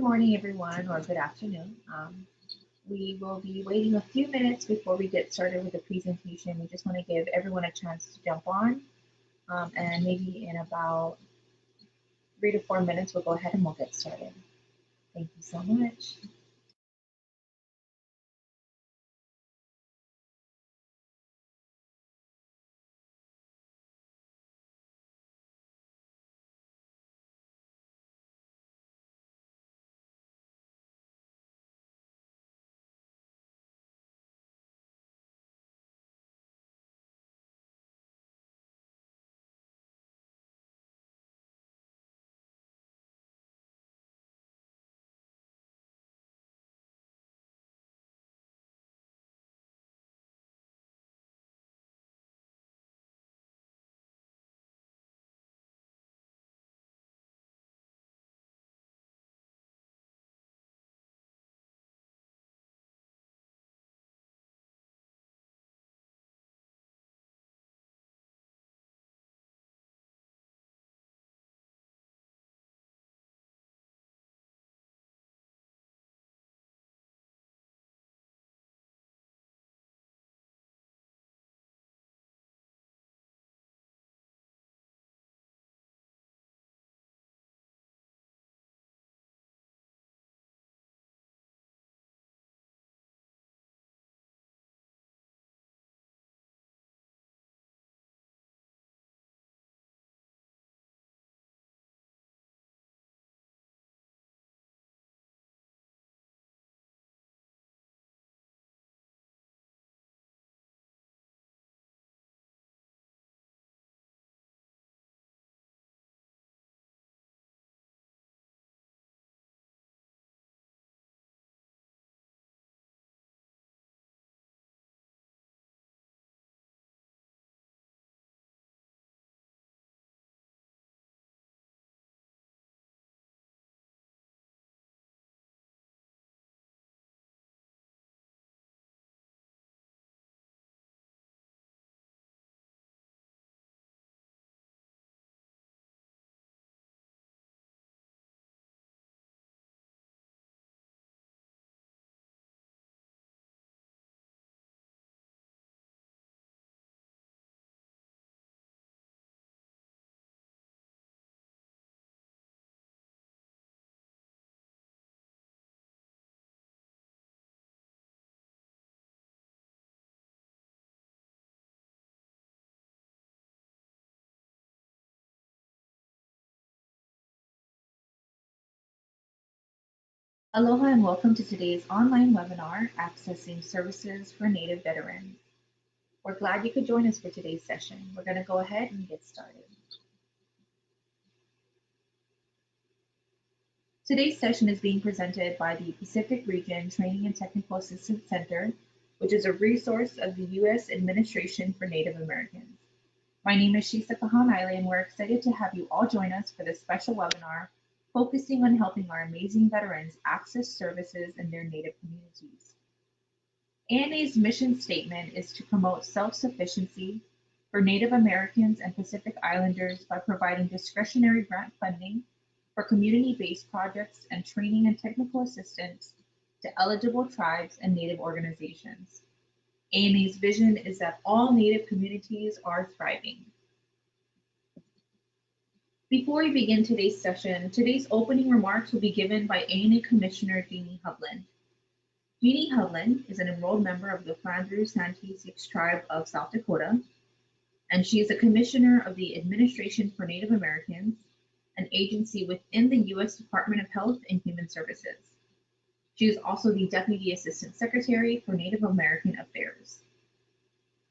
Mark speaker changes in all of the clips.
Speaker 1: morning, everyone, or good afternoon. We will be waiting a few minutes before we get started with the presentation. We just want to give everyone a chance to jump on, and maybe in about 3 to 4 minutes, we'll go ahead and we'll get started. Thank you so much. Aloha and welcome to today's online webinar, Accessing Services for Native Veterans. We're glad you could join us for today's session. We're going to go ahead and get started. Today's session is being presented by the Pacific Region Training and Technical Assistance Center, which is a resource of the U.S. Administration for Native Americans. My name is Shisa Kahan'aile, and we're excited to have you all join us for this special webinar focusing on helping our amazing veterans access services in their Native communities. ANA's mission statement is to promote self-sufficiency for Native Americans and Pacific Islanders by providing discretionary grant funding for community-based projects and training and technical assistance to eligible tribes and Native organizations. ANA's vision is that all Native communities are thriving. Before we begin today's session, today's opening remarks will be given by ANA Commissioner Jeannie Hovland. Jeannie Hovland is an enrolled member of the Flandreau Santee Six Tribe of South Dakota, and she is a commissioner of the Administration for Native Americans, an agency within the U.S. Department of Health and Human Services. She is also the Deputy Assistant Secretary for Native American Affairs.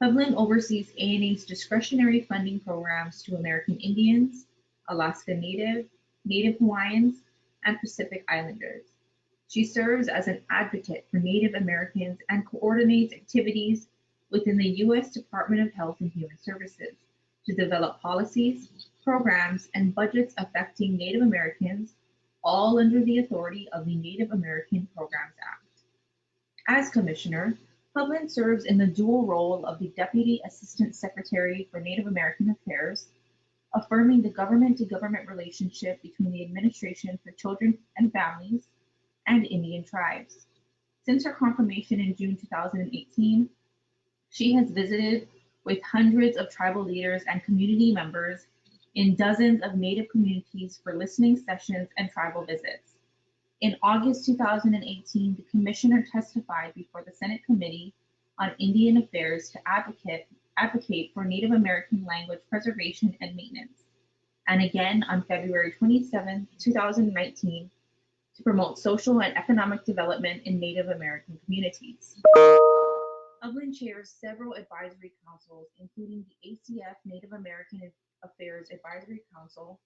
Speaker 1: Hovland oversees ANA's discretionary funding programs to American Indians, Alaska Native, Native Hawaiians, and Pacific Islanders. She serves as an advocate for Native Americans and coordinates activities within the U.S. Department of Health and Human Services to develop policies, programs, and budgets affecting Native Americans, all under the authority of the Native American Programs Act. As Commissioner, Hovland serves in the dual role of the Deputy Assistant Secretary for Native American Affairs, affirming the government-to-government relationship between the Administration for Children and Families and Indian tribes. Since her confirmation in June 2018, she has visited with hundreds of tribal leaders and community members in dozens of Native communities for listening sessions and tribal visits. In August 2018, the commissioner testified before the Senate Committee on Indian Affairs to advocate for Native American language preservation and maintenance, and again on February 27, 2019, to promote social and economic development in Native American communities. Hovland chairs several advisory councils, including the ACF Native American Affairs Advisory Council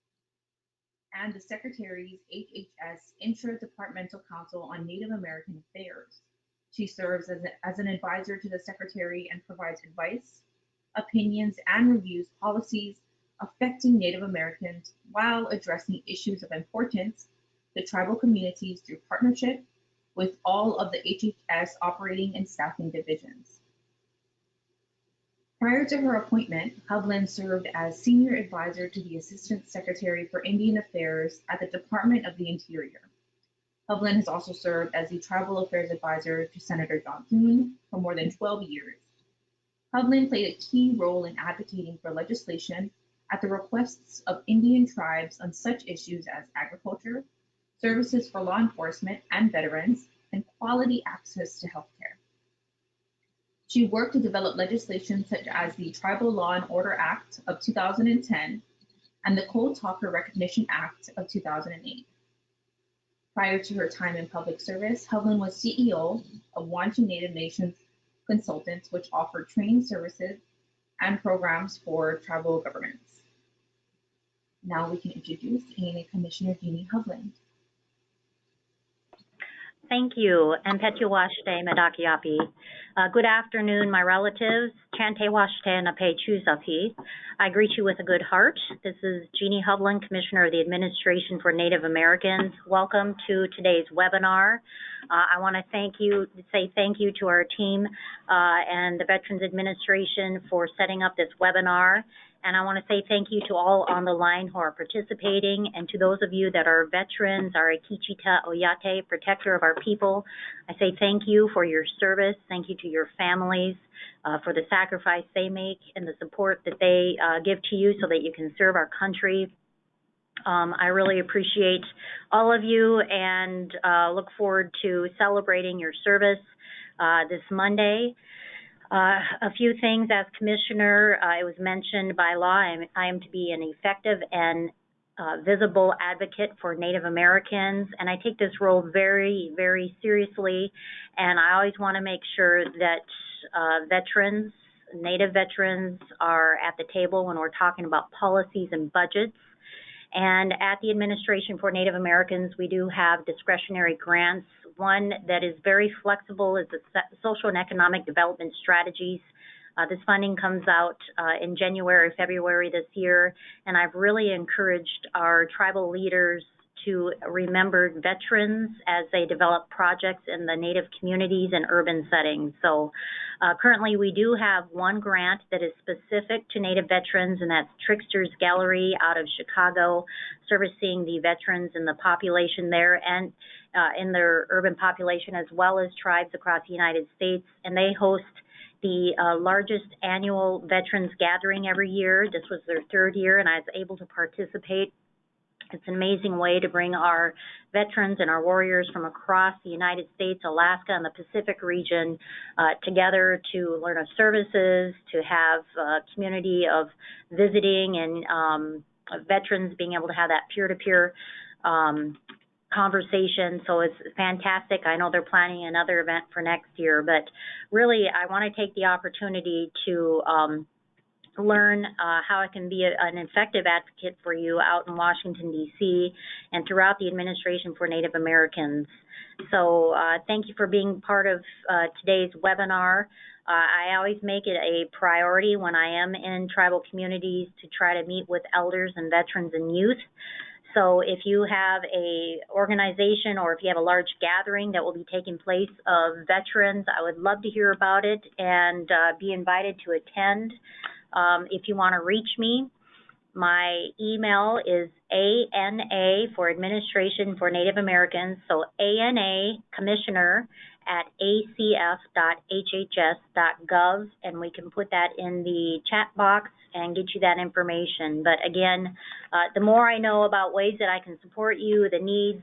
Speaker 1: and the Secretary's HHS Intra-Departmental Council on Native American Affairs. She serves as an advisor to the Secretary and provides advice, opinions, and reviews policies affecting Native Americans while addressing issues of importance to tribal communities through partnership with all of the HHS operating and staffing divisions. Prior to her appointment, Hovland served as Senior Advisor to the Assistant Secretary for Indian Affairs at the Department of the Interior. Hovland has also served as the Tribal Affairs Advisor to Senator John Thune for more than 12 years. Hovland played a key role in advocating for legislation at the requests of Indian tribes on such issues as agriculture, services for law enforcement and veterans, and quality access to healthcare. She worked to develop legislation such as the Tribal Law and Order Act of 2010 and the Cold Talker Recognition Act of 2008. Prior to her time in public service, Hovland was CEO of Wanchee Native Nations Consultants, which offered training services and programs for tribal governments. Now we can introduce ANA Commissioner Jeannie Hovland.
Speaker 2: Thank you, and Petuwashte Madakiapi. Good afternoon, my relatives. Chante Washte Nape Chusapi. I greet you with a good heart. This is Jeannie Hovland, Commissioner of the Administration for Native Americans. Welcome to today's webinar. I want to say thank you to our team and the Veterans Administration for setting up this webinar. And I want to say thank you to all on the line who are participating, and to those of you that are veterans, our Akichita Oyate, protector of our people. I say thank you for your service. Thank you to your families for the sacrifice they make and the support that they give to you so that you can serve our country. I really appreciate all of you and look forward to celebrating your service this Monday. A few things as Commissioner, it was mentioned by law, I am to be an effective and visible advocate for Native Americans, and I take this role very, very seriously, and I always want to make sure that veterans, Native veterans, are at the table when we're talking about policies and budgets. And at the Administration for Native Americans, we do have discretionary grants. One that is very flexible is the Social and Economic Development Strategies. This funding comes out in January, February this year, and I've really encouraged our tribal leaders to remember veterans as they develop projects in the Native communities and urban settings. So currently we do have one grant that is specific to Native veterans, and that's Trickster's Gallery out of Chicago, servicing the veterans and the population there and in their urban population, as well as tribes across the United States. And they host the largest annual veterans gathering every year. This was their third year, and I was able to participate. It's an amazing way to bring our veterans and our warriors from across the United States, Alaska, and the Pacific region together to learn of services, to have a community of visiting and veterans being able to have that peer-to-peer conversation. So it's fantastic. I know they're planning another event for next year, but really I want to take the opportunity to learn how I can be an effective advocate for you out in Washington, D.C. and throughout the Administration for Native Americans. So thank you for being part of today's webinar. I always make it a priority when I am in tribal communities to try to meet with elders and veterans and youth. So if you have a organization or if you have a large gathering that will be taking place of veterans, I would love to hear about it and be invited to attend. If you want to reach me, My email is ANA for Administration for Native Americans, so ANA Commissioner at acf.hhs.gov, and we can put that in the chat box and get you that information. But again, the more I know about ways that I can support you, the needs,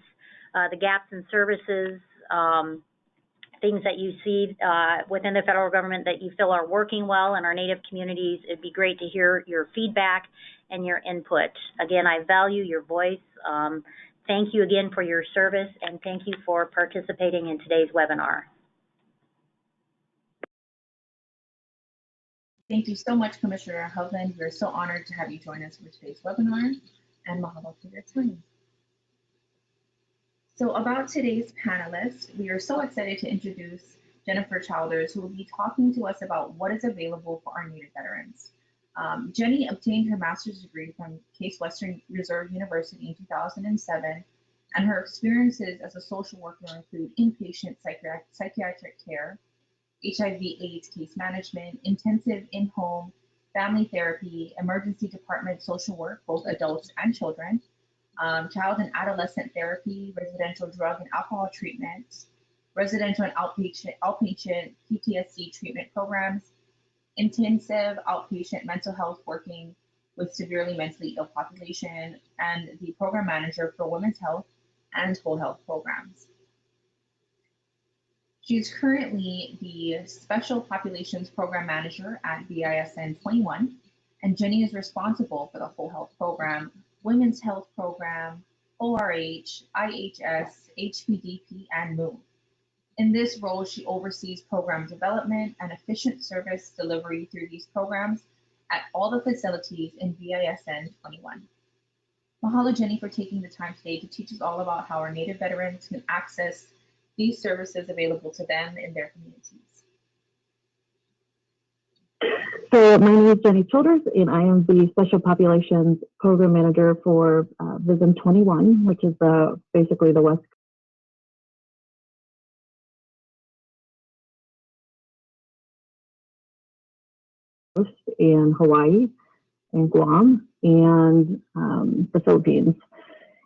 Speaker 2: the gaps in services, things that you see within the federal government that you feel are working well in our Native communities, it'd be great to hear your feedback and your input. Again, I value your voice. Thank you again for your service, and thank you for participating in today's webinar.
Speaker 1: Thank you so much, Commissioner Hovland. We're so honored to have you join us for today's webinar, and mahalo for your time. So about today's panelists, we are so excited to introduce Jennifer Childers, who will be talking to us about what is available for our Native veterans. Jenny obtained her master's degree from Case Western Reserve University in 2007, and her experiences as a social worker include inpatient psychiatric care, HIV/AIDS case management, intensive in-home family therapy, emergency department social work, both adults and children, child and adolescent therapy, residential drug and alcohol treatment, residential and outpatient PTSD treatment programs, intensive outpatient mental health working with severely mentally ill population, and the program manager for women's health and whole health programs. She's currently the Special Populations Program Manager at BISN 21, and Jenny is responsible for the whole health program, women's health program, ORH, IHS, HPDP, and MOVE. In this role, she oversees program development and efficient service delivery through these programs at all the facilities in BISN 21. Mahalo, Jenny, for taking the time today to teach us all about how our Native veterans can access these services available to them in their communities.
Speaker 3: So my name is Jenny Childers, and I am the Special Populations Program Manager for VISN 21, which is basically the West Coast and Hawaii and Guam and the Philippines.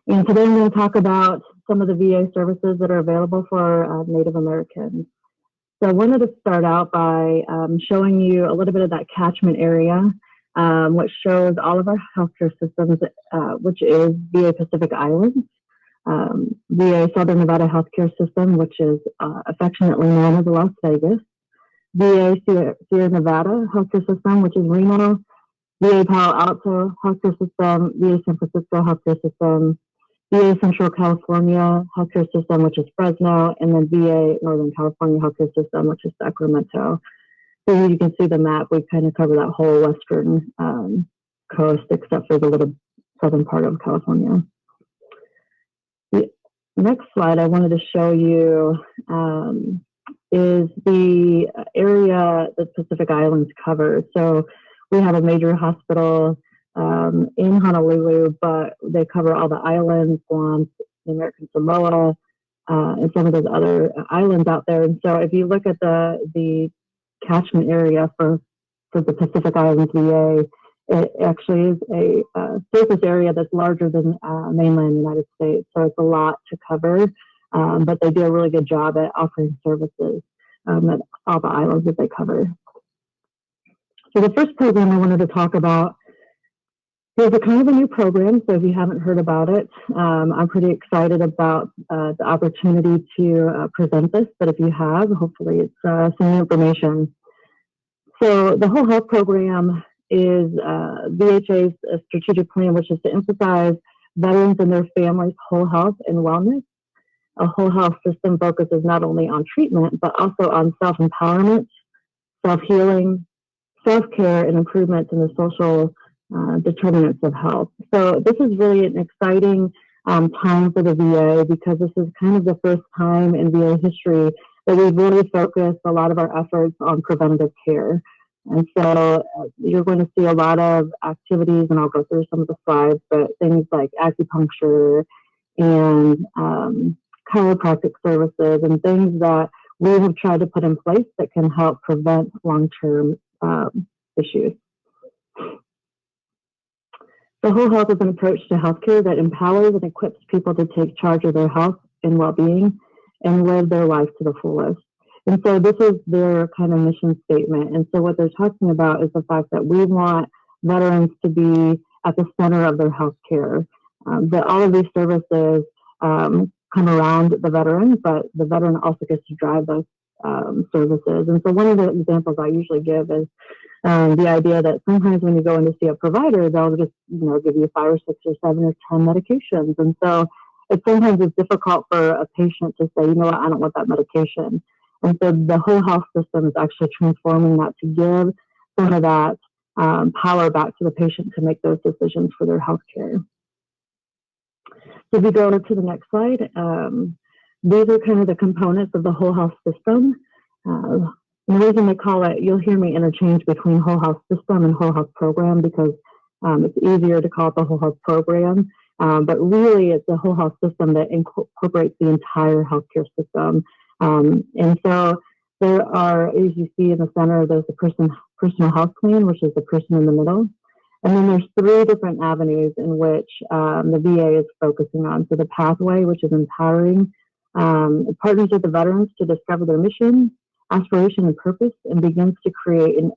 Speaker 3: And today I'm going to talk about some of the VA services that are available for Native Americans. So I wanted to start out by showing you a little bit of that catchment area, which shows all of our healthcare systems, which is VA Pacific Islands, VA Southern Nevada Healthcare System, which is affectionately known as Las Vegas, VA Sierra Nevada Healthcare System, which is Reno, VA Palo Alto Healthcare System, VA San Francisco Healthcare System, VA Central California Healthcare System, which is Fresno, and then VA Northern California Healthcare System, which is Sacramento. So you can see the map, we kind of cover that whole western coast, except for the little southern part of California. The next slide I wanted to show you is the area that Pacific Islands covers. So we have a major hospital in Honolulu, but they cover all the islands, Guam, the American Samoa, and some of those other islands out there. And so if you look at the catchment area for the Pacific Islands VA, it actually is a surface area that's larger than mainland United States. So it's a lot to cover, but they do a really good job at offering services at all the islands that they cover. So the first program I wanted to talk about is a kind of a new program, so if you haven't heard about it, I'm pretty excited about the opportunity to present this, but if you have, hopefully it's some new information. So the whole health program is VHA's strategic plan, which is to emphasize veterans and their families' whole health and wellness. A whole health system focuses not only on treatment, but also on self-empowerment, self-healing, self-care, and improvements in the social determinants of health. So this is really an exciting time for the VA, because this is kind of the first time in VA history that we've really focused a lot of our efforts on preventative care. And so you're going to see a lot of activities, and I'll go through some of the slides, but things like acupuncture and chiropractic services and things that we have tried to put in place that can help prevent long-term issues. So whole health is an approach to healthcare that empowers and equips people to take charge of their health and well-being and live their life to the fullest. And so this is their kind of mission statement. And so what they're talking about is the fact that we want veterans to be at the center of their healthcare. That all of these services come around the veteran, but the veteran also gets to drive those services. And so one of the examples I usually give is the idea that sometimes when you go in to see a provider, they'll just give you 5 or 6 or 7 or 10 medications. And so sometimes it's difficult for a patient to say, you know what, I don't want that medication. And so the whole health system is actually transforming that to give some of that power back to the patient to make those decisions for their health care. So if we go to the next slide, these are kind of the components of the whole health system. The reason they call it, you'll hear me interchange between whole health system and whole health program because it's easier to call it the whole health program. But really, it's a whole health system that incorporates the entire healthcare system. And so there are, as you see in the center, there's the personal health plan, which is the person in the middle. And then there's 3 different avenues in which the VA is focusing on. So the pathway, which is empowering partners with the veterans to discover their mission, aspiration, and purpose, and begins to create an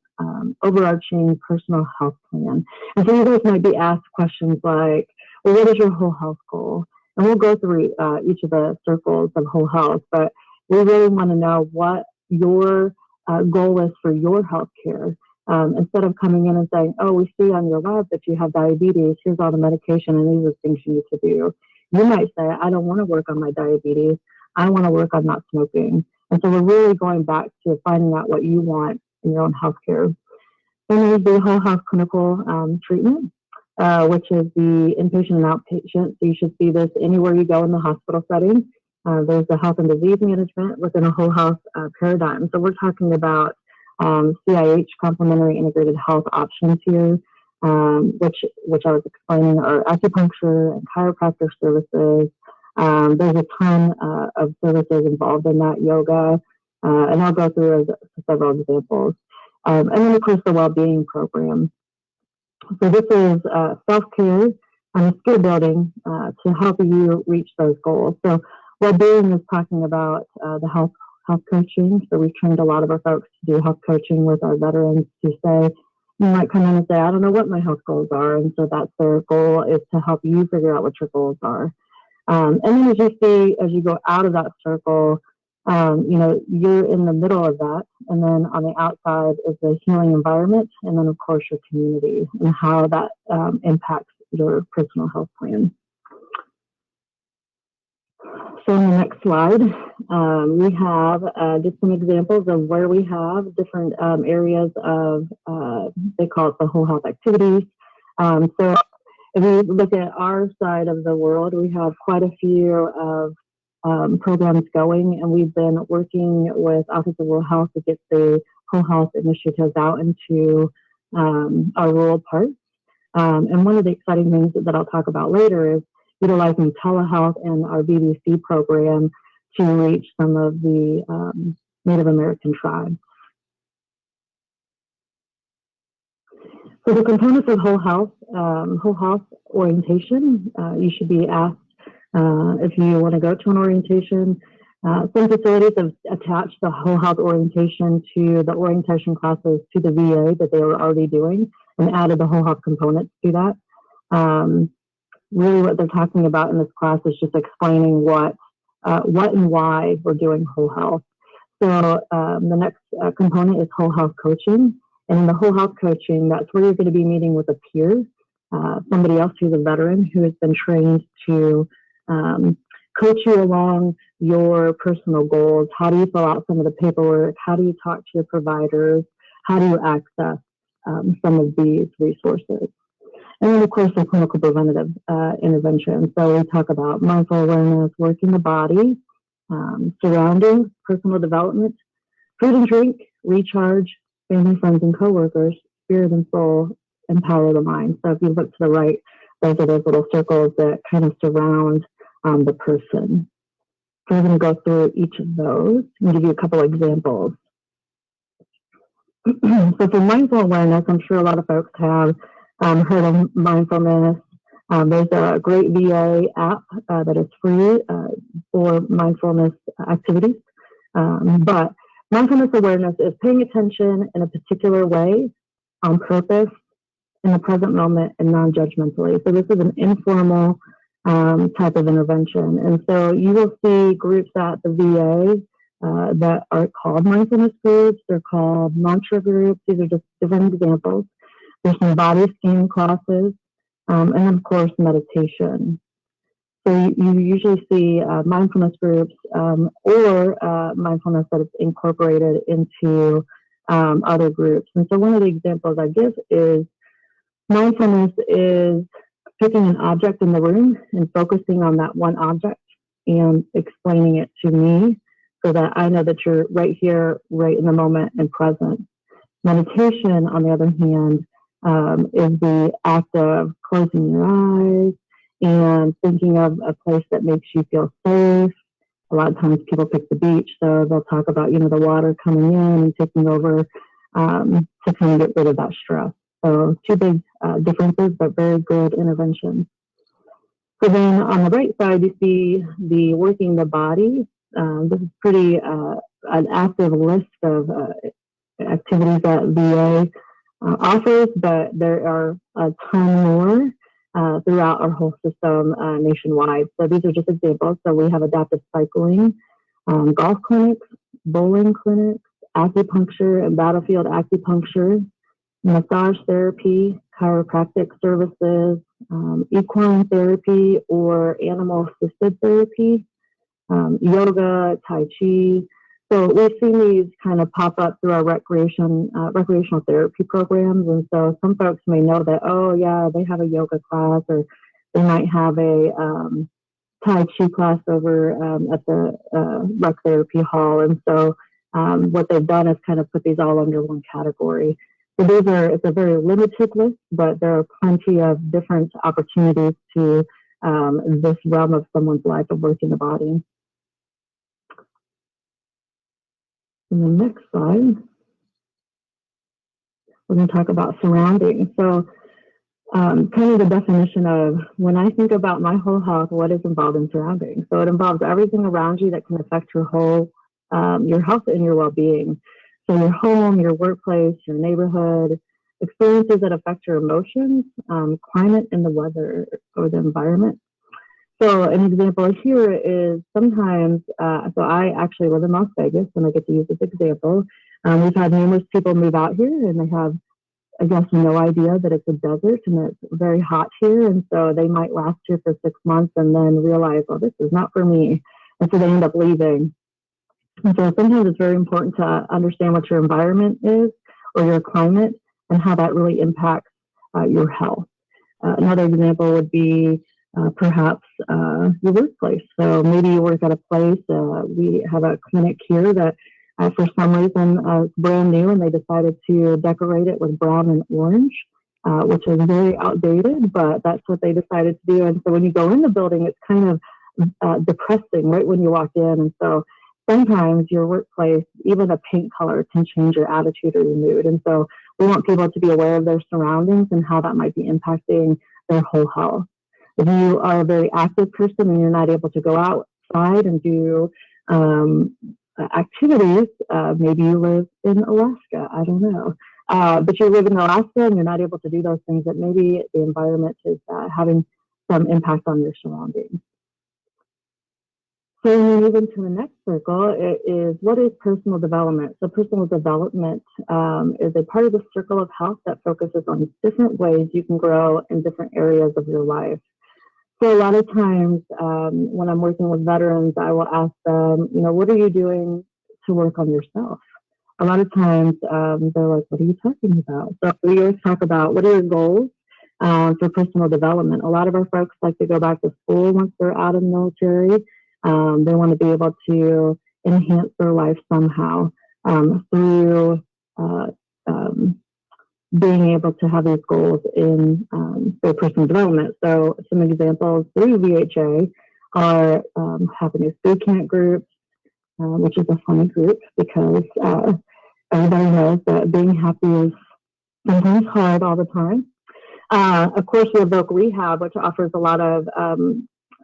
Speaker 3: overarching personal health plan. And so you guys might be asked questions like, well, what is your whole health goal? And we'll go through each of the circles of whole health, but we really want to know what your goal is for your health care. Instead of coming in and saying, oh, we see on your lab that you have diabetes, here's all the medication, and these are things you need to do. You might say, I don't want to work on my diabetes. I want to work on not smoking. And so we're really going back to finding out what you want in your own healthcare. Then there's the whole health clinical treatment, which is the inpatient and outpatient. So you should see this anywhere you go in the hospital setting. There's the health and disease management within a whole health paradigm. So we're talking about CIH, complementary integrated health options here, which I was explaining are acupuncture and chiropractic services. There's a ton of services involved in that, yoga, and I'll go through several examples. And then, of course, the well-being program. So this is self-care and skill building to help you reach those goals. So well-being is talking about the health coaching. So we've trained a lot of our folks to do health coaching with our veterans to say, you might come in and say, I don't know what my health goals are. And so that's their goal, is to help you figure out what your goals are. And then as you see, as you go out of that circle, you're in the middle of that. And then on the outside is the healing environment. And then, of course, your community and how that impacts your personal health plan. So on the next slide, we have just some examples of where we have different areas of, they call it the whole health activities. So if we look at our side of the world, we have quite a few of programs going, and we've been working with Office of Rural Health to get the whole health initiatives out into our rural parts. And one of the exciting things that I'll talk about later is utilizing telehealth and our VBC program to reach some of the Native American tribes. So the components of whole health orientation, you should be asked if you want to go to an orientation. Some facilities have attached the whole health orientation to the orientation classes to the VA that they were already doing and added the whole health components to that. Really what they're talking about in this class is just explaining what and why we're doing whole health. So the next component is whole health coaching. And in the whole health coaching, that's where you're going to be meeting with a peer, somebody else who's a veteran who has been trained to coach you along your personal goals. How do you fill out some of the paperwork? How do you talk to your providers? How do you access some of these resources? And then, of course, the clinical preventative intervention. So we talk about mindful awareness, work in the body, surroundings, personal development, food and drink, recharge, family, friends, and coworkers, spirit and soul, empower the mind. So if you look to the right, those are those little circles that kind of surround the person. So I'm going to go through each of those and give you a couple of examples. So for mindful awareness, I'm sure a lot of folks have heard of mindfulness. There's a great VA app that is free for mindfulness activities. But mindfulness awareness is paying attention in a particular way, on purpose, in the present moment, and non-judgmentally. So this is an informal type of intervention. And so you will see groups at the VA that are called mindfulness groups. They're called mantra groups. These are just different examples. There's some body scanning classes, and of course, meditation. So you usually see mindfulness groups or mindfulness that is incorporated into other groups. And so one of the examples I give is mindfulness is picking an object in the room and focusing on that one object and explaining it to me so that I know that you're right here, right in the moment and present. Meditation, on the other hand, is the act of closing your eyes and thinking of a place that makes you feel safe. A lot of times people pick the beach, so they'll talk about, the water coming in and taking over to kind of get rid of that stress. So two big differences, but very good interventions. So then on the right side, you see the working the body. This is pretty an active list of activities that VA offers, but there are a ton more throughout our whole system nationwide. So these are just examples. So we have adaptive cycling, golf clinics, bowling clinics, acupuncture and battlefield acupuncture, massage therapy, chiropractic services, equine therapy or animal-assisted therapy, yoga, tai chi. So we've seen these kind of pop up through our recreational therapy programs. And so some folks may know that, oh yeah, they have a yoga class, or they might have a tai chi class over at the rec therapy hall. And so what they've done is kind of put these all under one category. So it's a very limited list, but there are plenty of different opportunities to this realm of someone's life of working the body. In the next slide, we're going to talk about surroundings. So kind of the definition of when I think about my whole health, what is involved in surroundings? So it involves everything around you that can affect your health and your well-being. So your home, your workplace, your neighborhood, experiences that affect your emotions, climate and the weather or the environment. So an example here is sometimes, so I actually live in Las Vegas and I get to use this example. We've had numerous people move out here and they have, I guess, no idea that it's a desert and it's very hot here. And so they might last here for 6 months and then realize, oh, this is not for me. And so they end up leaving. And so sometimes it's very important to understand what your environment is or your climate and how that really impacts your health. Another example would be perhaps your workplace. So maybe you work at a place, we have a clinic here that for some reason it's brand new and they decided to decorate it with brown and orange, which is very outdated, but that's what they decided to do. And so when you go in the building, it's kind of depressing right when you walk in. And so sometimes your workplace, even a paint color can change your attitude or your mood. And so we want people to be aware of their surroundings and how that might be impacting their whole health. If you are a very active person and you're not able to go outside and do activities, maybe you live in Alaska, I don't know. But you live in Alaska and you're not able to do those things, that maybe the environment is having some impact on your surroundings. So when we move into the next circle, it is what is personal development? So personal development is a part of the circle of health that focuses on different ways you can grow in different areas of your life. So a lot of times when I'm working with veterans, I will ask them, what are you doing to work on yourself? A lot of times they're like, what are you talking about? So we always talk about what are your goals for personal development. A lot of our folks like to go back to school once they're out of the military. They want to be able to enhance their life somehow through being able to have these goals in their personal development. So some examples through VHA are happiness boot camp groups, which is a funny group because everybody knows that being happy is sometimes hard all the time. Of course, we have Voc Rehab, which offers a lot of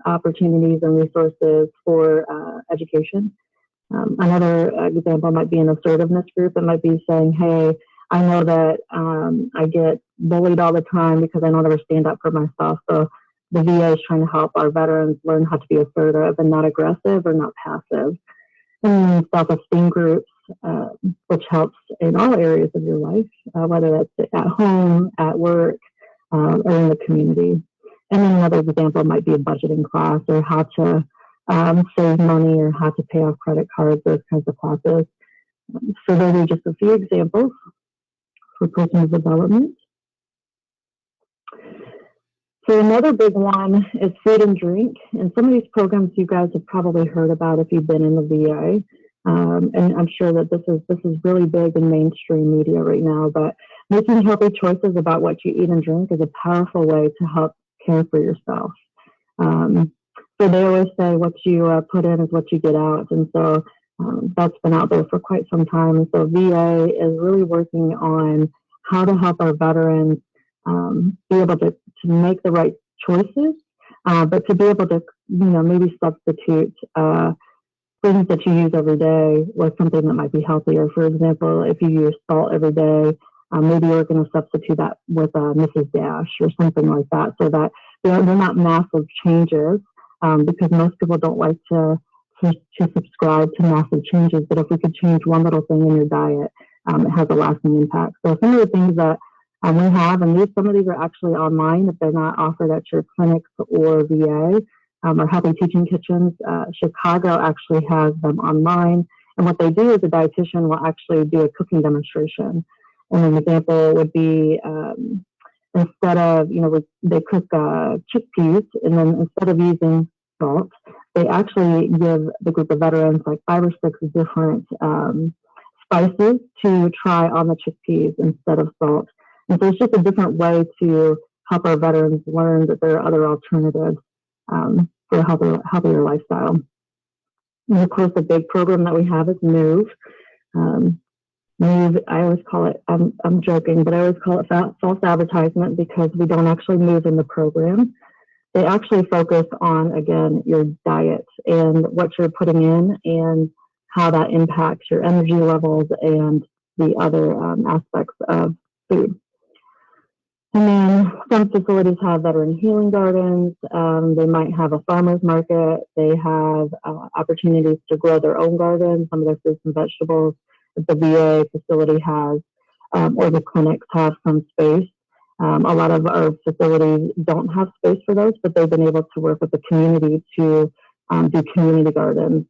Speaker 3: opportunities and resources for education. Another example might be an assertiveness group. It might be saying, hey, I know that I get bullied all the time because I don't ever stand up for myself. So the VA is trying to help our veterans learn how to be assertive and not aggressive or not passive. And self-esteem groups, which helps in all areas of your life, whether that's at home, at work, or in the community. And then another example might be a budgeting class, or how to save money, or how to pay off credit cards, those kinds of classes. So those are just a few examples for personal development. So another big one is food and drink. And some of these programs you guys have probably heard about if you've been in the VA. And I'm sure that this is really big in mainstream media right now, but making healthy choices about what you eat and drink is a powerful way to help care for yourself. So they always say what you put in is what you get out. And so that's been out there for quite some time. And so VA is really working on how to help our veterans be able to make the right choices, but to be able to, maybe substitute things that you use every day with something that might be healthier. For example, if you use salt every day, maybe you're going to substitute that with Mrs. Dash or something like that, so that they're not massive changes, because most people don't like to subscribe to massive changes. But if we could change one little thing in your diet, it has a lasting impact. So some of the things that we have, and some of these are actually online if they're not offered at your clinics or VA, or Healthy Teaching Kitchens. Chicago actually has them online. And what they do is a dietitian will actually do a cooking demonstration. And an example would be instead of, they cook chickpeas, and then instead of using salt, they actually give the group of veterans like 5 or 6 different spices to try on the chickpeas instead of salt. And so it's just a different way to help our veterans learn that there are other alternatives for a healthier lifestyle. And of course, the big program that we have is MOVE. MOVE, I always call it, I'm joking, but I always call it false advertisement because we don't actually move in the program. They actually focus on, again, your diet and what you're putting in and how that impacts your energy levels and the other aspects of food. And then some facilities have veteran healing gardens. They might have a farmer's market. They have opportunities to grow their own gardens, some of their fruits and vegetables. If the VA facility has, or the clinics have some space. A lot of our facilities don't have space for those, but they've been able to work with the community to do community gardens.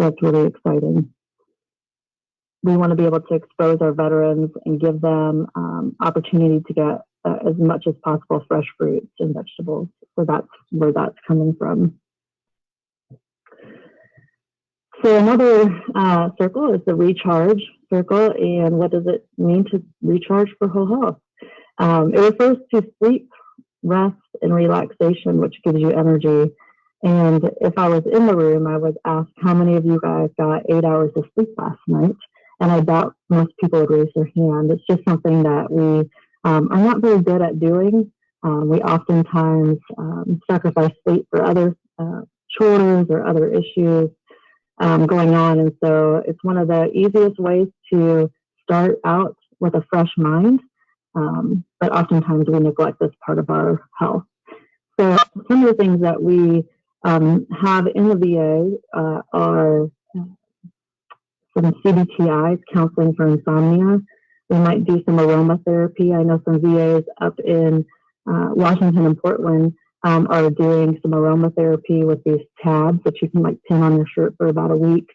Speaker 3: So it's really exciting. We want to be able to expose our veterans and give them opportunity to get as much as possible fresh fruits and vegetables. So that's where that's coming from. So another circle is the recharge circle. And what does it mean to recharge for whole health? It refers to sleep, rest, and relaxation, which gives you energy. And if I was in the room, I would ask how many of you guys got 8 hours of sleep last night? And I doubt most people would raise their hand. It's just something that we are not very good at doing. We oftentimes sacrifice sleep for other chores or other issues going on. And so it's one of the easiest ways to start out with a fresh mind. But oftentimes we neglect this part of our health. So some of the things that we have in the VA are some CBTIs, counseling for insomnia. We might do some aromatherapy. I know some VAs up in Washington and Portland are doing some aromatherapy with these tabs that you can pin on your shirt for about a week.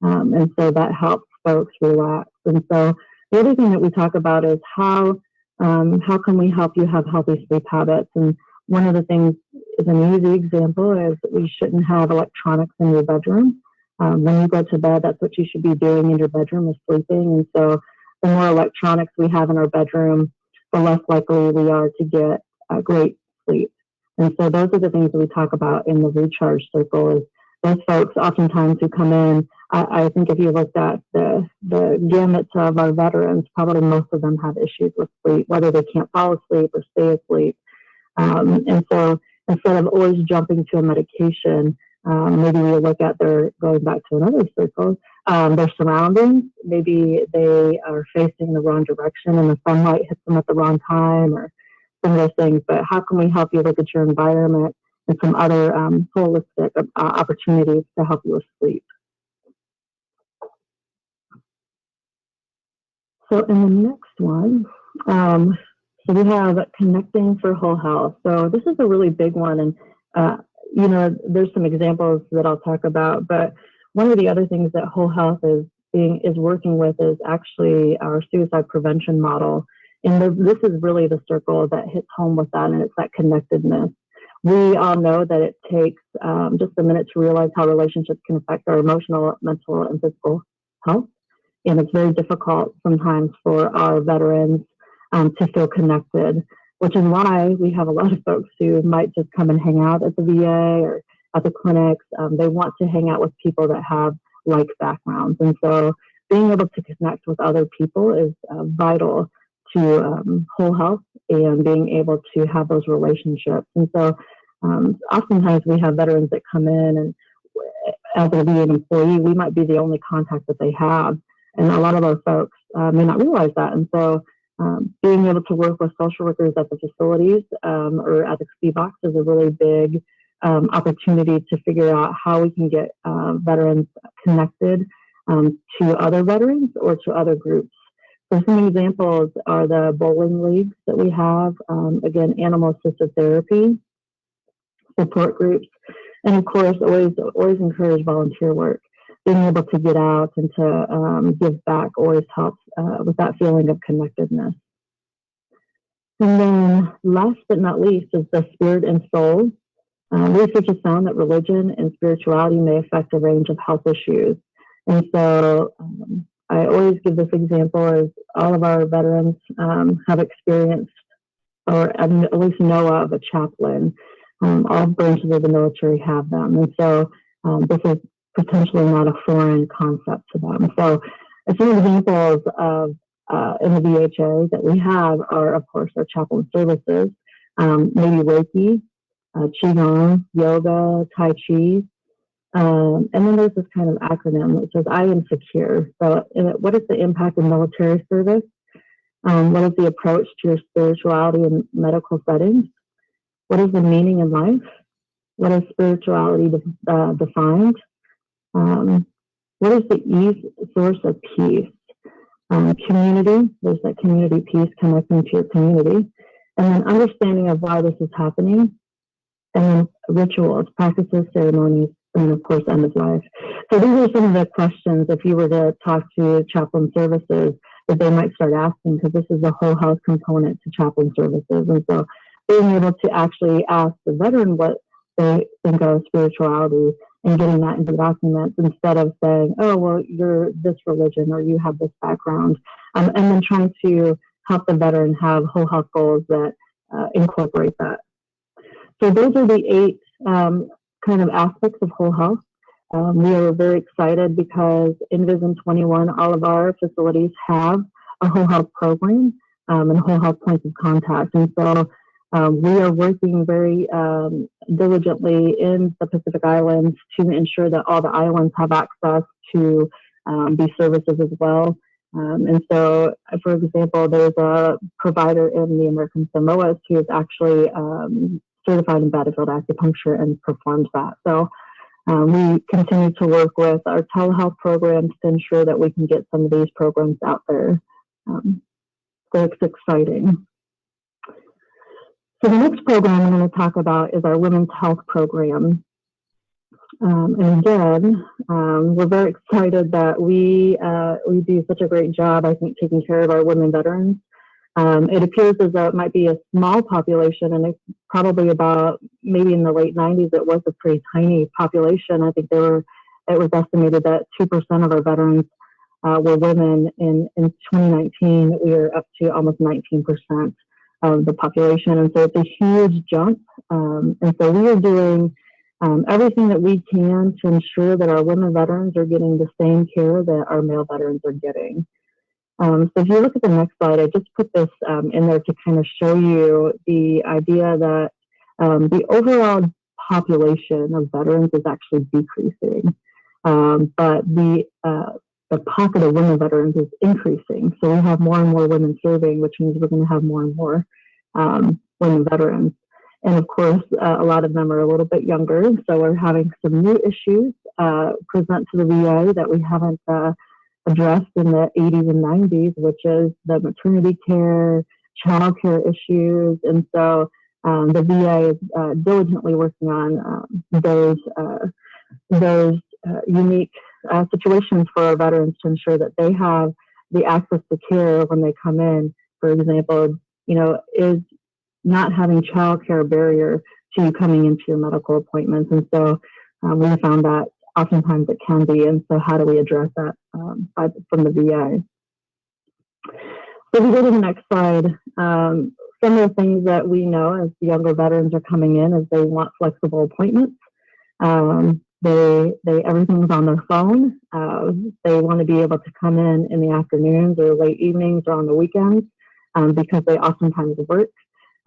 Speaker 3: And so that helps folks relax. And so the other thing that we talk about is how can we help you have healthy sleep habits? And one of the things is an easy example is that we shouldn't have electronics in your bedroom. When you go to bed, that's what you should be doing in your bedroom, is sleeping. And so the more electronics we have in our bedroom, the less likely we are to get great sleep. And so those are the things that we talk about in the recharge circle. Is those folks oftentimes who come in I think if you looked at the gamut of our veterans, probably most of them have issues with sleep, whether they can't fall asleep or stay asleep. And so instead of always jumping to a medication, maybe you look at going back to another circle, their surroundings. Maybe they are facing the wrong direction and the sunlight hits them at the wrong time, or some of those things. But how can we help you look at your environment and some other holistic opportunities to help you with sleep? So in the next one, so we have Connecting for Whole Health. So this is a really big one, and there's some examples that I'll talk about. But one of the other things that Whole Health is working with is actually our suicide prevention model. And this is really the circle that hits home with that, and it's that connectedness. We all know that it takes just a minute to realize how relationships can affect our emotional, mental, and physical health. And it's very difficult sometimes for our veterans to feel connected, which is why we have a lot of folks who might just come and hang out at the VA or at the clinics. They want to hang out with people that have like backgrounds. And so being able to connect with other people is vital to whole health and being able to have those relationships. And so oftentimes we have veterans that come in, and as a VA employee, we might be the only contact that they have. And a lot of our folks may not realize that. And so being able to work with social workers at the facilities or at the CBOX is a really big opportunity to figure out how we can get veterans connected to other veterans or to other groups. So some examples are the bowling leagues that we have, again, animal-assisted therapy, support groups, and of course, always encourage volunteer work. Being able to get out and to give back always helps with that feeling of connectedness. And then last but not least is the spirit and soul. Research has found that religion and spirituality may affect a range of health issues. And so I always give this example as all of our veterans have experienced or at least know of a chaplain. All branches of the military have them. And so this is potentially not a foreign concept to them. So some examples of in the VHA that we have are, of course, our chaplain services, maybe Reiki, Qigong, yoga, Tai Chi. And then there's this kind of acronym that says I am secure. So what is the impact of military service? What is the approach to your spirituality in medical settings? What is the meaning in life? What is spirituality defined? What is the source of peace? Community, there's that community piece, connecting to your community. And then understanding of why this is happening. And then rituals, practices, ceremonies, and of course, end of life. So these are some of the questions, if you were to talk to chaplain services, that they might start asking, because this is a whole health component to chaplain services. And so being able to actually ask the veteran what they think of spirituality and getting that into the documents instead of saying, oh, well, you're this religion or you have this background, and then trying to help the veteran have whole health goals that incorporate that. So those are the 8 kind of aspects of whole health. We are very excited because in Vision 21, all of our facilities have a whole health program and whole health points of contact. And so we are working very diligently in the Pacific Islands to ensure that all the islands have access to these services as well. And so, for example, there's a provider in the American Samoas who is actually certified in battlefield acupuncture and performs that. So we continue to work with our telehealth programs to ensure that we can get some of these programs out there. So it's exciting. So the next program I'm going to talk about is our Women's Health Program. And again, we're very excited that we do such a great job, I think, taking care of our women veterans. It appears as though it might be a small population, and it's probably about, maybe in the late 90s, it was a pretty tiny population. I think it was estimated that 2% of our veterans were women. In 2019, we are up to almost 19% of the population. And so it's a huge jump. And so we are doing everything that we can to ensure that our women veterans are getting the same care that our male veterans are getting. So if you look at the next slide, I just put this in there to kind of show you the idea that the overall population of veterans is actually decreasing, but the pocket of women veterans is increasing. So we have more and more women serving, which means we're going to have more and more women veterans. And of course, a lot of them are a little bit younger, so we're having some new issues present to the VA that we haven't addressed in the 80s and 90s, which is the maternity care, child care issues. And so the VA is diligently working on those unique situations for our veterans to ensure that they have the access to care when they come in. For example, is not having childcare a barrier to coming into your medical appointments. And so we found that oftentimes it can be. And so how do we address that from the VA? So if we go to the next slide, some of the things that we know as the younger veterans are coming in is they want flexible appointments. Everything's on their phone. They want to be able to come in the afternoons or late evenings or on the weekends because they oftentimes work.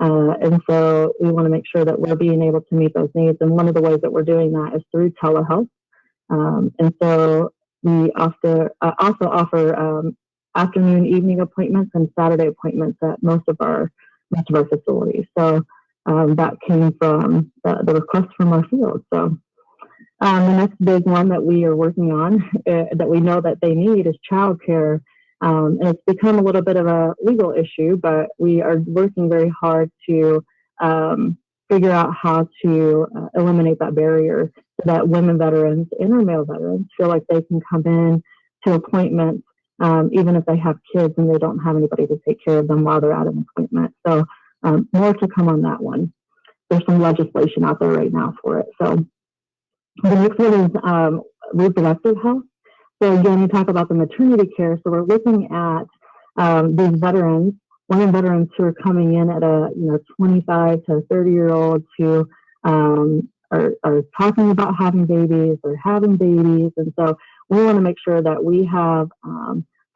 Speaker 3: And so we want to make sure that we're being able to meet those needs. And one of the ways that we're doing that is through telehealth. And so we also offer afternoon, evening appointments and Saturday appointments at most of our facilities. So that came from the request from our field. So the next big one that we are working on that we know that they need is childcare. And it's become a little bit of a legal issue, but we are working very hard to figure out how to eliminate that barrier so that women veterans and our male veterans feel like they can come in to appointments even if they have kids and they don't have anybody to take care of them while they're at an appointment. So more to come on that one. There's some legislation out there right now for it. So the next one is reproductive health. So again, you talk about the maternity care. So we're looking at these veterans, women veterans who are coming in at a 25 to 30-year-olds who are talking about having babies or having babies. And so we want to make sure that we have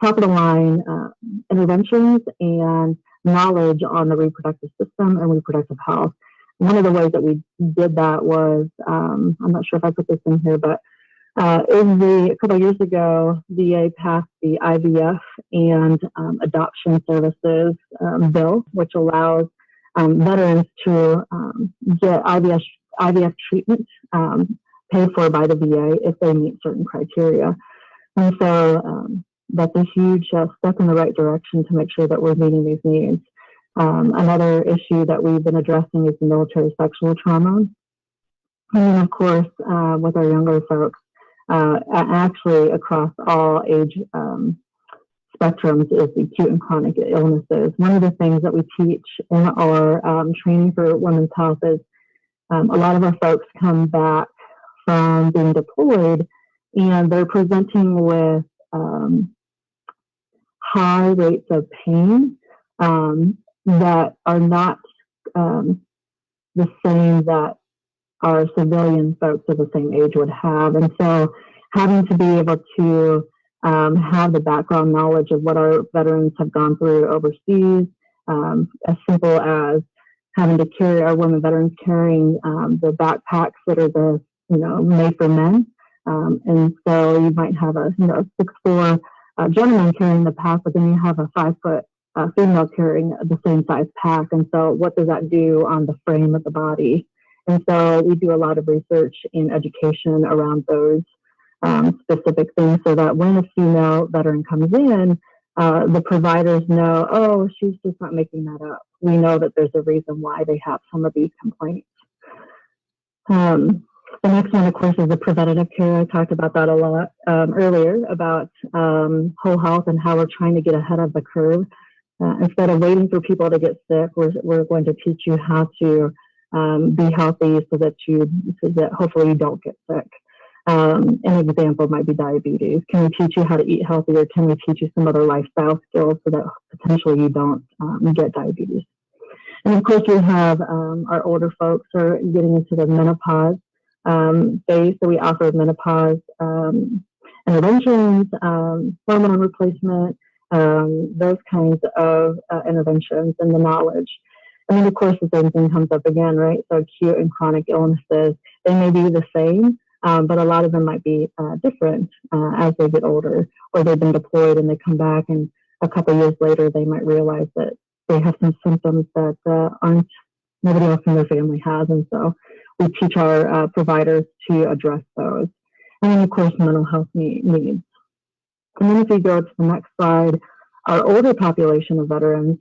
Speaker 3: top-of-the-line interventions and knowledge on the reproductive system and reproductive health. One of the ways that we did that was, I'm not sure if I put this in here, but a couple of years ago, VA passed the IVF and adoption services bill, which allows veterans to get IVF treatment paid for by the VA if they meet certain criteria. And so that's a huge step in the right direction to make sure that we're meeting these needs. Another issue that we've been addressing is the military sexual trauma. And then, of course, with our younger folks, actually across all age spectrums is acute and chronic illnesses. One of the things that we teach in our training for women's health is a lot of our folks come back from being deployed and they're presenting with high rates of pain that are not the same that our civilian folks of the same age would have. And so having to be able to have the background knowledge of what our veterans have gone through overseas, as simple as having to carry our women veterans carrying the backpacks that are made for men. And so you might have a 6'4" gentleman carrying the pack, but then you have a 5-foot female carrying the same size pack. And so what does that do on the frame of the body? And so we do a lot of research and education around those specific things so that when a female veteran comes in, the providers know, oh, she's just not making that up. We know that there's a reason why they have some of these complaints. The next one, of course, is the preventative care. I talked about that a lot earlier about whole health and how we're trying to get ahead of the curve. Instead of waiting for people to get sick, we're going to teach you how to be healthy so that hopefully you don't get sick. An example might be diabetes. Can we teach you how to eat healthier? Can we teach you some other lifestyle skills so that potentially you don't get diabetes? And of course, we have our older folks are getting into the menopause. phase. So we offer menopause interventions, hormone replacement, those kinds of interventions and the knowledge. And then, of course, the same thing comes up again, right? So acute and chronic illnesses, they may be the same, but a lot of them might be different as they get older, or they've been deployed and they come back, and a couple years later, they might realize that they have some symptoms that nobody else in their family has. And so we teach our providers to address those. And then, of course, mental health needs. And then if we go to the next slide, our older population of veterans,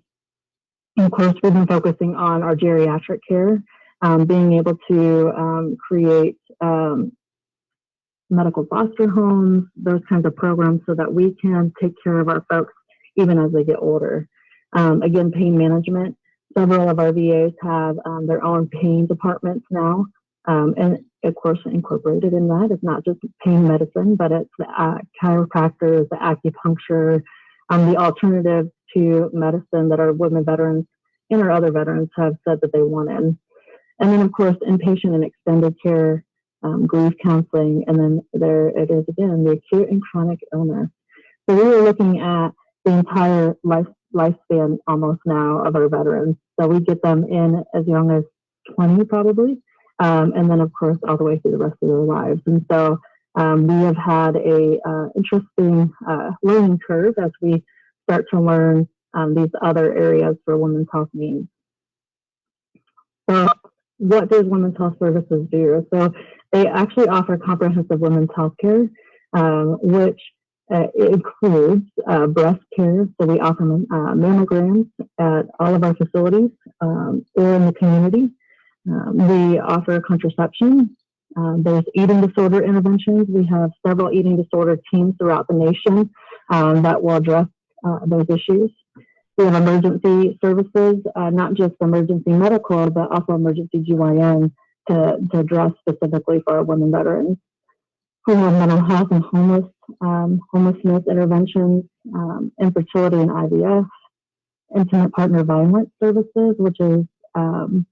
Speaker 3: and of course, we've been focusing on our geriatric care, being able to create medical foster homes, those kinds of programs so that we can take care of our folks even as they get older. Again, pain management. Several of our VAs have their own pain departments now. And of course, incorporated in that, it's not just pain medicine, but it's the chiropractors, the acupuncture, the alternatives to medicine that our women veterans and our other veterans have said that they wanted. And then, of course, inpatient and extended care, grief counseling, and then there it is again, the acute and chronic illness. So we were looking at the entire lifespan almost now of our veterans. So we get them in as young as 20 probably, and then of course all the way through the rest of their lives. And so we have had a interesting learning curve as we start to learn these other areas for women's health needs. So what does Women's Health Services do? So they actually offer comprehensive women's health care, which includes breast care. So we offer mammograms at all of our facilities or in the community. We offer contraception. There's eating disorder interventions. We have several eating disorder teams throughout the nation that will address those issues. We have emergency services, not just emergency medical, but also emergency GYN to address specifically for our women veterans. We have mental health and homelessness interventions, infertility and IVF, intimate partner violence services, which is kind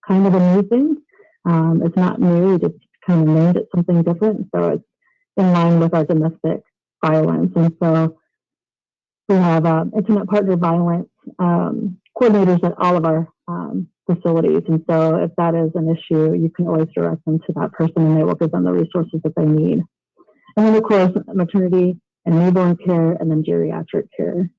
Speaker 3: of a new thing. It's not new, we just kind of named it something different. So it's in line with our domestic violence. And so we have intimate partner violence coordinators at all of our facilities. And so if that is an issue, you can always direct them to that person and they will give them the resources that they need. And then, of course, maternity and newborn care, and then geriatric care.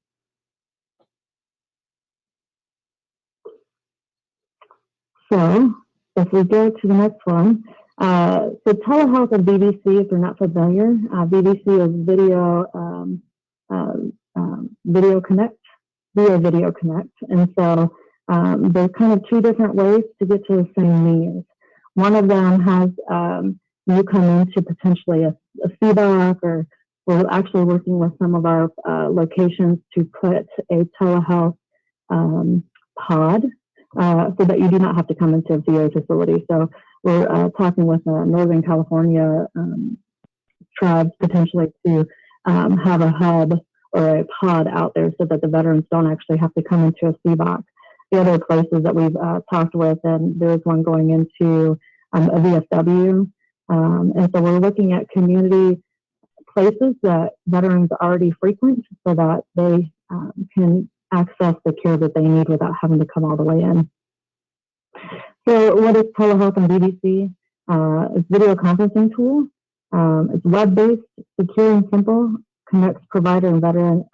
Speaker 3: So if we go to the next one, so telehealth and VBC, if you're not familiar, VBC is Video Connect, via Video Connect. And so there's kind of two different ways to get to the same needs. One of them has you come into potentially a CBOC, or we're actually working with some of our locations to put a telehealth pod so that you do not have to come into a VA facility. So we're talking with Northern California tribes potentially to have a hub or a pod out there so that the veterans don't actually have to come into a CBOC. The other places that we've talked with, and there's one going into a VFW. And so we're looking at community places that veterans already frequent so that they can access the care that they need without having to come all the way in. So what is telehealth and VBC? It's a video conferencing tool. It's web-based, secure and simple, connects provider and veteran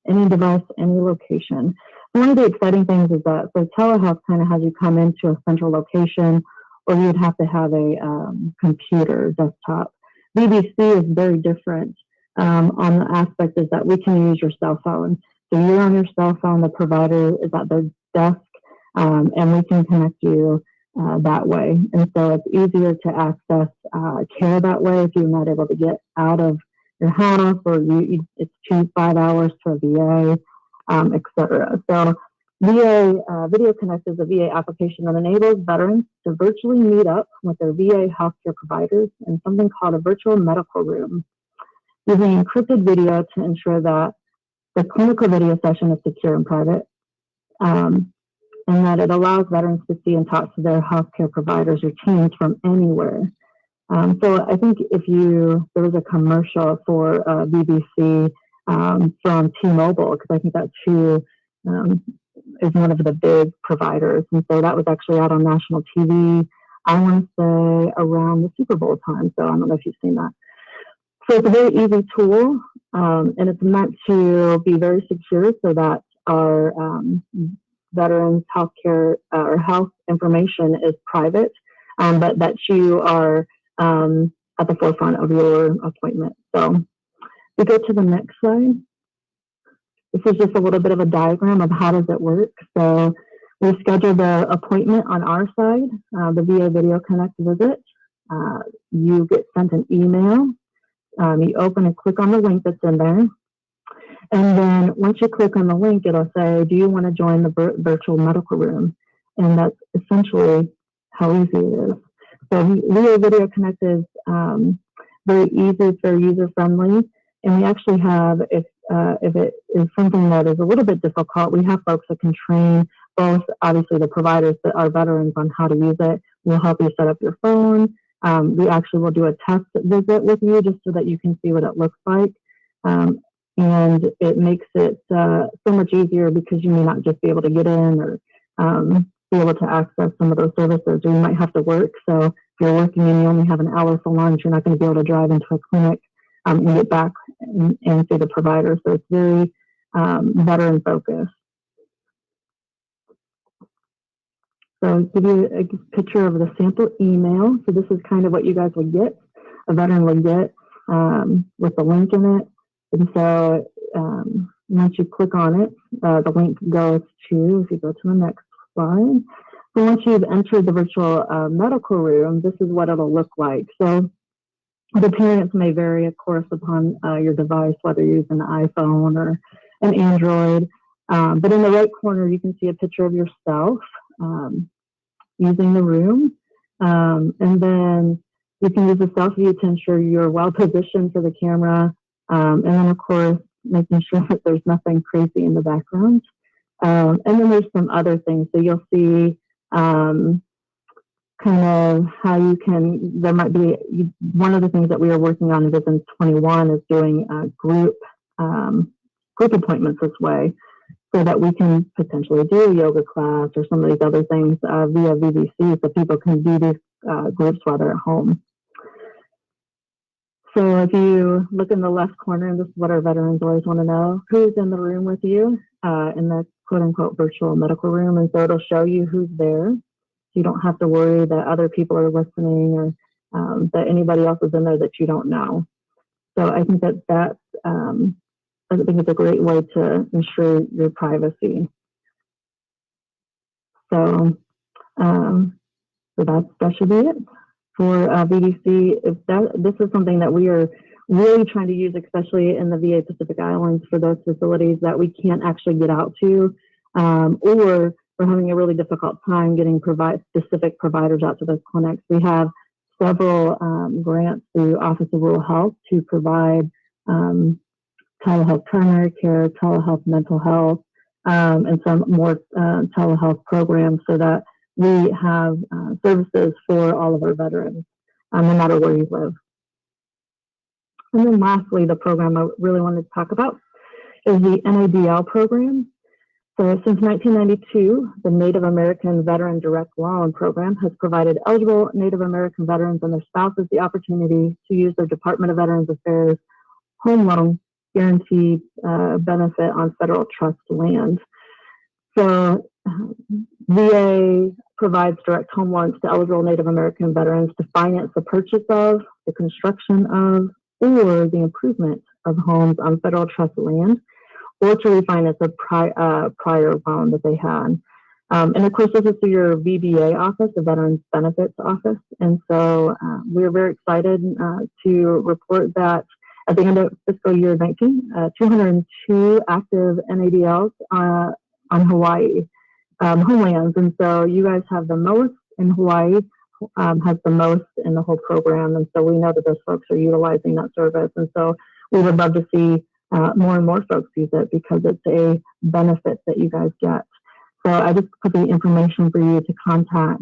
Speaker 3: any device, any location. One of the exciting things is that so telehealth kind of has you come into a central location, or you would have to have a computer desktop. VBC is very different on the aspect is that we can use your cell phone. So you're on your cell phone, the provider is at their desk, and we can connect you that way. And so it's easier to access care that way if you're not able to get out of your house, or it's 5 hours to a VA, et cetera. So VA Video Connect is a VA application that enables veterans to virtually meet up with their VA healthcare providers in something called a virtual medical room, using encrypted video to ensure that the clinical video session is secure and private, and that it allows veterans to see and talk to their healthcare providers or teams from anywhere. So I think there was a commercial for BBC from T-Mobile, because I think that's who is one of the big providers. And so that was actually out on national TV, I want to say around the Super Bowl time. So I don't know if you've seen that. So it's a very easy tool, and it's meant to be very secure so that our veterans' healthcare or health information is private, but that you are at the forefront of your appointment. So we go to the next slide. This is just a little bit of a diagram of how does it work. So we schedule the appointment on our side, the VA Video Connect visit. You get sent an email. You open and click on the link that's in there. And then once you click on the link, it'll say, do you want to join the virtual medical room? And that's essentially how easy it is. So VA Video Connect is very easy, it's very user-friendly. And we actually have, if it is something that is a little bit difficult, we have folks that can train both, obviously, the providers that are veterans on how to use it. We'll help you set up your phone. We actually will do a test visit with you just so that you can see what it looks like. And it makes it so much easier because you may not just be able to get in or be able to access some of those services, or you might have to work. So if you're working and you only have an hour for lunch, you're not going to be able to drive into a clinic and get back and see the provider. So it's very veteran focused. So I'll give you a picture of the sample email. So this is kind of what you guys would get, a veteran would get with the link in it. And so once you click on it, the link goes to, if you go to the next slide. So once you've entered the virtual medical room, this is what it'll look like. So the appearance may vary, of course, upon your device, whether you're using an iPhone or an Android. But in the right corner, you can see a picture of yourself using the room. And then you can use the self view to ensure you're well positioned for the camera. And then, of course, making sure that there's nothing crazy in the background. And then there's some other things. So you'll see kind of how you can, there might be, one of the things that we are working on in Vision 21 is doing group appointments this way, so that we can potentially do a yoga class or some of these other things via VVC, so people can do these groups while they're at home. So if you look in the left corner, and this is what our veterans always want to know, who's in the room with you in the quote-unquote virtual medical room, and so it'll show you who's there. You don't have to worry that other people are listening or that anybody else is in there that you don't know. So I think that's I think it's a great way to ensure your privacy. So, that should be it for VDC. This is something that we are really trying to use, especially in the VA Pacific Islands, for those facilities that we can't actually get out to, or we're having a really difficult time getting specific providers out to those clinics. We have several grants through Office of Rural Health to provide telehealth primary care, telehealth mental health, and some more telehealth programs, so that we have services for all of our veterans, no matter where you live. And then lastly, the program I really wanted to talk about is the NADL program. So since 1992, the Native American Veteran Direct Loan Program has provided eligible Native American veterans and their spouses the opportunity to use their Department of Veterans Affairs home loan guaranteed benefit on federal trust land. So VA provides direct home loans to eligible Native American veterans to finance the purchase of, the construction of, or the improvement of homes on federal trust land, or to refinance a prior loan that they had. And of course, this is through your VBA office, the Veterans Benefits Office. And so we're very excited to report that at the end of fiscal year 19, 202 active NADLs on Hawaii homelands. And so you guys have the most in Hawaii, has the most in the whole program. And so we know that those folks are utilizing that service. And so we would love to see more and more folks use it, because it's a benefit that you guys get. So I just put the information for you to contact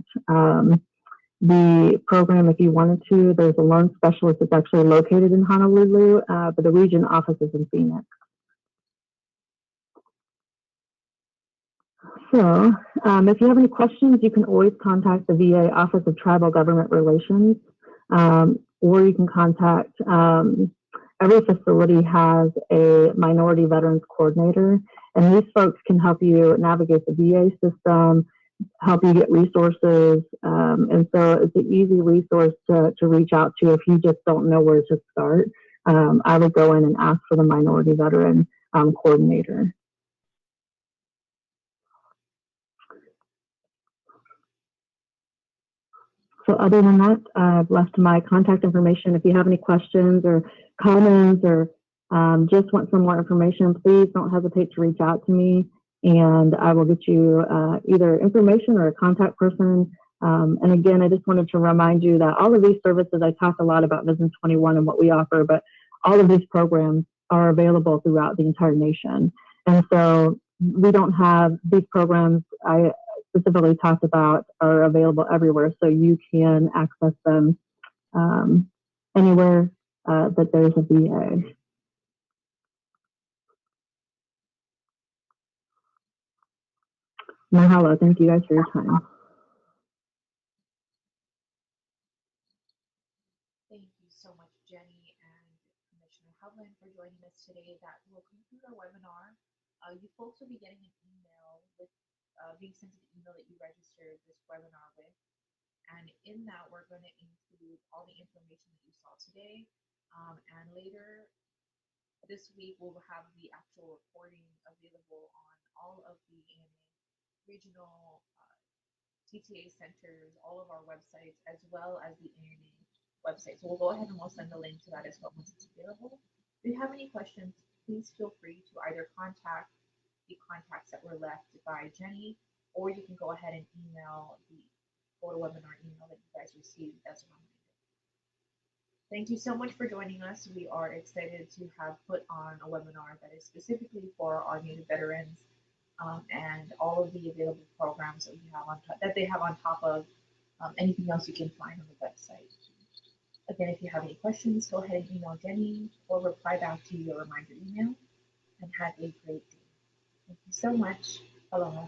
Speaker 3: the program if you wanted to. There's a loan specialist that's actually located in Honolulu, but the region office is in Phoenix. So if you have any questions, you can always contact the VA Office of Tribal Government Relations, or you can contact, every facility has a minority veterans coordinator, and these folks can help you navigate the VA system, help you get resources, and so it's an easy resource to reach out to if you just don't know where to start. I would go in and ask for the minority veteran coordinator. So other than that, I've left my contact information. If you have any questions or comments or just want some more information, please don't hesitate to reach out to me, and I will get you either information or a contact person. And again, I just wanted to remind you that all of these services, I talk a lot about Vision 21 and what we offer, but all of these programs are available throughout the entire nation. And so we don't have these programs I specifically talked about are available everywhere, so you can access them anywhere that there's a VA. Mahalo. Thank you guys for your time.
Speaker 1: Thank you so much, Jenny and Commissioner Hovland, for joining us today. That will conclude our webinar. You folks will be getting an email with being sent to the email that you registered this webinar with. And in that, we're going to include all the information that you saw today. And later this week, we'll have the actual recording available on all of the ANA regional TTA centers, all of our websites, as well as the ANA website. So we'll go ahead and we'll send a link to that as well once it's available. If you have any questions, please feel free to either contact the contacts that were left by Jenny, or you can go ahead and email the GoToWebinar email that you guys received as a reminder. Thank you so much for joining us. We are excited to have put on a webinar that is specifically for our Native veterans, and all of the available programs that we have on top, that they have on top of anything else you can find on the website. Again, if you have any questions, go ahead and email Jenny or reply back to your reminder email, and have a great day. Thank you so much. Aloha.